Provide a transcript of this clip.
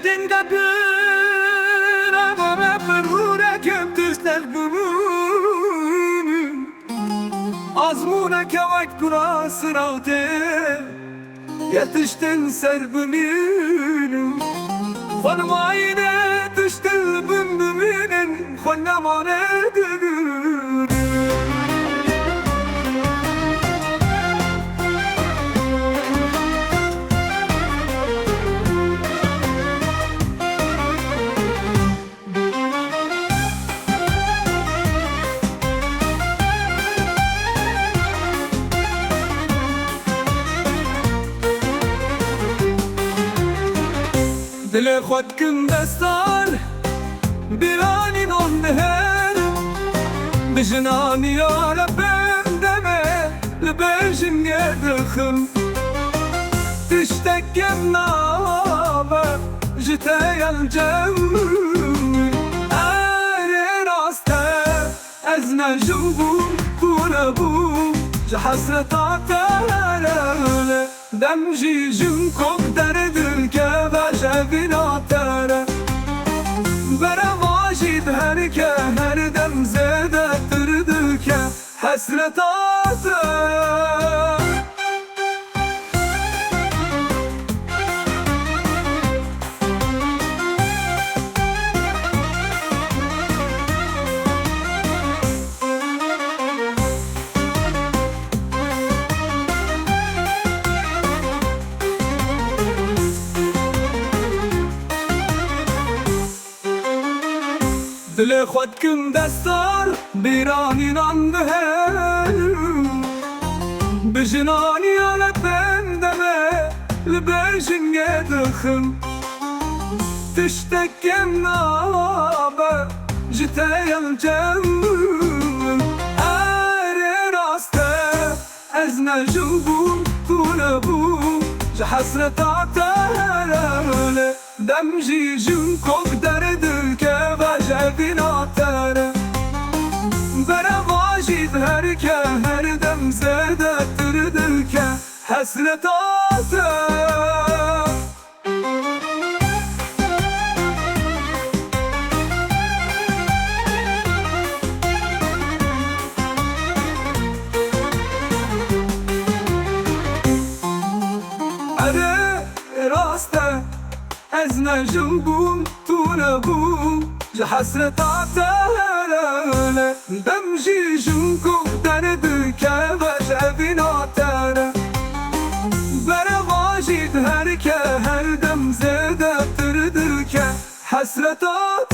Derdin kapır ama fırvura köptüsler bunun Azmuna kavak kurasın avde Yetiştin serbünün Farmayne tıştıl bündümünün Kollamane gülün Dile خود کن دستار بیرانی نونهر بجنانی یا لبم دمه لبجن يدخل تشتكم نابه جتاي الجم أري راسته أزنا جنبو بولبو جحسرة عتالة دمجي جنكم دردل كبجبنا ترى برا واجد هركة هر دم زادة تردك حسرة عتالة دل خود کن دستار بیرانی نندهر بجنانی على بندمه لبجن يدخل تشتكم نابه جتاي الجم أري راسته أزنا جنبو طولبو جحسرة عتالة دمجي جنكوك دردك بجبنا ترى برا واجد هركة هر دم زادة تردك حسرة عتالة أزنا جنبوم تونبوم جحسرة عتالة دمجي جنكم دردك بجبنا ترى برا واجد هركة هر دم زادة تردك حسرة عتالة